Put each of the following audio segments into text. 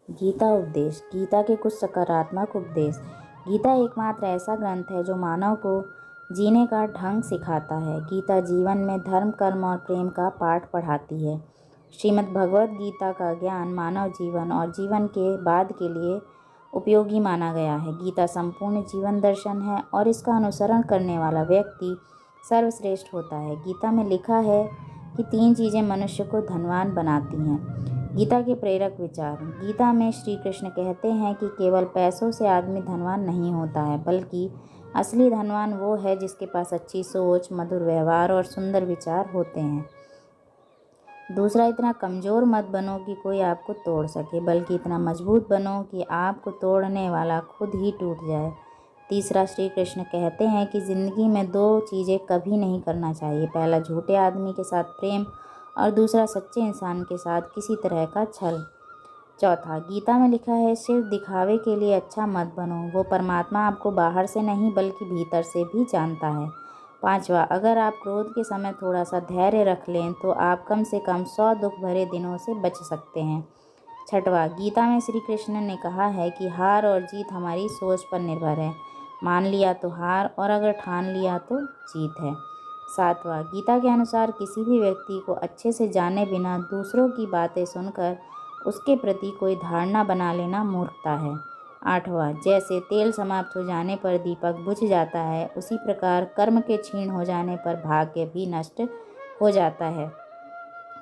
गीता उपदेश। गीता के कुछ सकारात्मक उपदेश। गीता एकमात्र ऐसा ग्रंथ है जो मानव को जीने का ढंग सिखाता है। गीता जीवन में धर्म, कर्म और प्रेम का पाठ पढ़ाती है। श्रीमद् भगवद गीता का ज्ञान मानव जीवन और जीवन के बाद के लिए उपयोगी माना गया है। गीता संपूर्ण जीवन दर्शन है और इसका अनुसरण करने वाला व्यक्ति सर्वश्रेष्ठ होता है। गीता में लिखा है कि 3 चीज़ें मनुष्य को धनवान बनाती हैं। गीता के प्रेरक विचार। गीता में श्री कृष्ण कहते हैं कि केवल पैसों से आदमी धनवान नहीं होता है, बल्कि असली धनवान वो है जिसके पास अच्छी सोच, मधुर व्यवहार और सुंदर विचार होते हैं। दूसरा, इतना कमज़ोर मत बनो कि कोई आपको तोड़ सके, बल्कि इतना मजबूत बनो कि आपको तोड़ने वाला खुद ही टूट जाए। तीसरा, श्री कृष्ण कहते हैं कि ज़िंदगी में 2 चीज़ें कभी नहीं करना चाहिए। पहला, झूठे आदमी के साथ प्रेम और दूसरा, सच्चे इंसान के साथ किसी तरह का छल। चौथा, गीता में लिखा है सिर्फ दिखावे के लिए अच्छा मत बनो, वो परमात्मा आपको बाहर से नहीं बल्कि भीतर से भी जानता है। पांचवा, अगर आप क्रोध के समय थोड़ा सा धैर्य रख लें तो आप कम से कम 100 दुख भरे दिनों से बच सकते हैं। छठवां, गीता में श्री कृष्ण ने कहा है कि हार और जीत हमारी सोच पर निर्भर है। मान लिया तो हार और अगर ठान लिया तो जीत है। सातवां, गीता के अनुसार किसी भी व्यक्ति को अच्छे से जाने बिना दूसरों की बातें सुनकर उसके प्रति कोई धारणा बना लेना मूर्खता है। आठवां, जैसे तेल समाप्त हो जाने पर दीपक बुझ जाता है, उसी प्रकार कर्म के क्षीण हो जाने पर भाग्य भी नष्ट हो जाता है।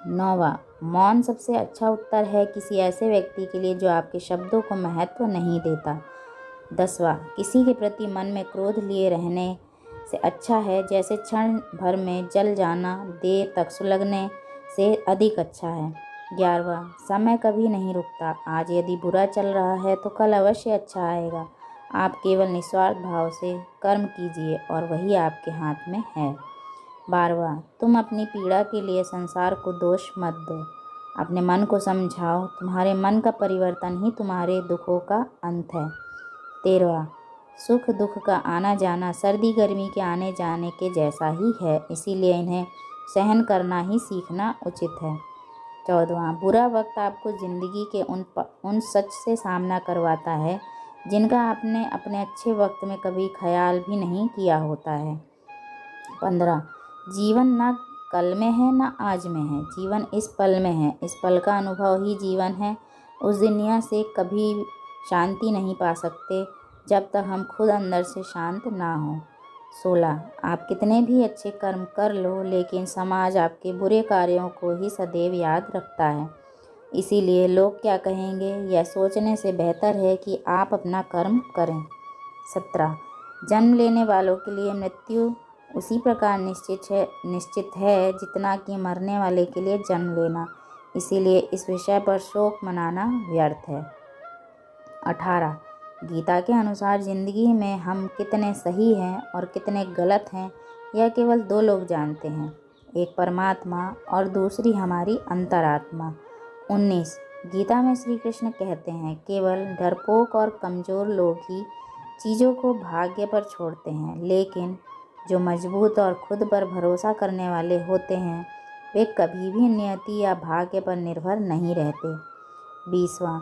नौवां, मौन सबसे अच्छा उत्तर है किसी ऐसे व्यक्ति के लिए जो आपके शब्दों को महत्व नहीं देता। 10वां, किसी के प्रति मन में क्रोध लिए रहने से अच्छा है जैसे क्षण भर में जल जाना देर तक सुलगने से अधिक अच्छा है। 11वां, समय कभी नहीं रुकता। आज यदि बुरा चल रहा है तो कल अवश्य अच्छा आएगा। आप केवल निस्वार्थ भाव से कर्म कीजिए और वही आपके हाथ में है। 12वां, तुम अपनी पीड़ा के लिए संसार को दोष मत दो, अपने मन को समझाओ, तुम्हारे मन का परिवर्तन ही तुम्हारे दुखों का अंत है। 13वां, सुख दुख का आना जाना सर्दी गर्मी के आने जाने के जैसा ही है, इसीलिए इन्हें सहन करना ही सीखना उचित है। 14वां, बुरा वक्त आपको ज़िंदगी के उन सच से सामना करवाता है जिनका आपने अपने अच्छे वक्त में कभी ख्याल भी नहीं किया होता है। 15, जीवन ना कल में है ना आज में है, जीवन इस पल में है, इस पल का अनुभव ही जीवन है। उस दुनिया से कभी शांति नहीं पा सकते जब तक हम खुद अंदर से शांत ना हों। 16, आप कितने भी अच्छे कर्म कर लो लेकिन समाज आपके बुरे कार्यों को ही सदैव याद रखता है, इसीलिए लोग क्या कहेंगे यह सोचने से बेहतर है कि आप अपना कर्म करें। 17, जन्म लेने वालों के लिए मृत्यु उसी प्रकार निश्चित है जितना कि मरने वाले के लिए जन्म लेना, इसीलिए इस विषय पर शोक मनाना व्यर्थ है। 18, गीता के अनुसार ज़िंदगी में हम कितने सही हैं और कितने गलत हैं यह केवल 2 लोग जानते हैं, एक परमात्मा और दूसरी हमारी अंतरात्मा। 19, गीता में श्री कृष्ण कहते हैं केवल डरपोक और कमज़ोर लोग ही चीज़ों को भाग्य पर छोड़ते हैं, लेकिन जो मजबूत और खुद पर भरोसा करने वाले होते हैं वे कभी भी नियति या भाग्य पर निर्भर नहीं रहते। 20वां,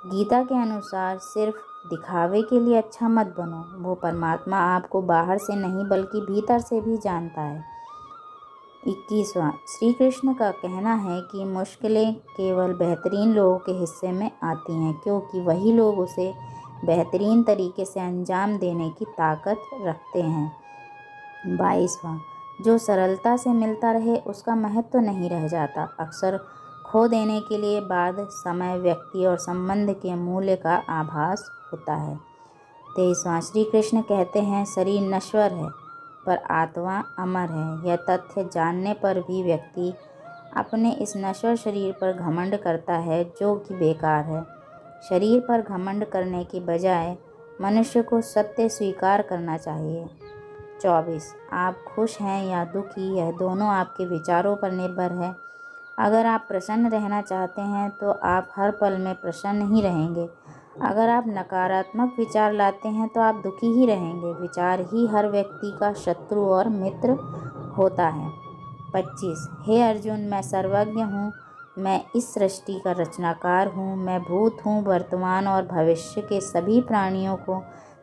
गीता के अनुसार सिर्फ दिखावे के लिए अच्छा मत बनो, वो परमात्मा आपको बाहर से नहीं बल्कि भीतर से भी जानता है। 21वां, श्री कृष्ण का कहना है कि मुश्किलें केवल बेहतरीन लोगों के हिस्से में आती हैं क्योंकि वही लोग उसे बेहतरीन तरीके से अंजाम देने की ताकत रखते हैं। 22वां, जो सरलता से मिलता रहे उसका महत्व नहीं रह जाता, अक्सर खो देने के लिए बाद समय व्यक्ति और संबंध के मूल्य का आभास होता है। 23वां, श्री कृष्ण कहते हैं शरीर नश्वर है पर आत्मा अमर है, यह तथ्य जानने पर भी व्यक्ति अपने इस नश्वर शरीर पर घमंड करता है जो कि बेकार है। शरीर पर घमंड करने के बजाय मनुष्य को सत्य स्वीकार करना चाहिए। 24, आप खुश हैं या दुखी यह दोनों आपके विचारों पर निर्भर है। अगर आप प्रसन्न रहना चाहते हैं तो आप हर पल में प्रसन्न ही रहेंगे, अगर आप नकारात्मक विचार लाते हैं तो आप दुखी ही रहेंगे। विचार ही हर व्यक्ति का शत्रु और मित्र होता है। 25, हे अर्जुन, मैं सर्वज्ञ हूँ, मैं इस सृष्टि का रचनाकार हूँ। मैं भूत हूँ, वर्तमान और भविष्य के सभी प्राणियों को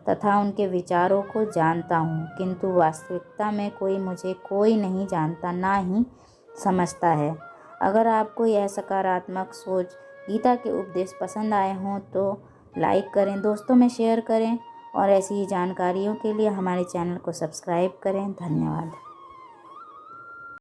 तथा उनके विचारों को जानता हूँ, किंतु वास्तविकता में कोई नहीं जानता, ना ही समझता है। अगर आपको यह सकारात्मक सोच गीता के उपदेश पसंद आए हों तो लाइक करें, दोस्तों में शेयर करें और ऐसी ही जानकारियों के लिए हमारे चैनल को सब्सक्राइब करें। धन्यवाद।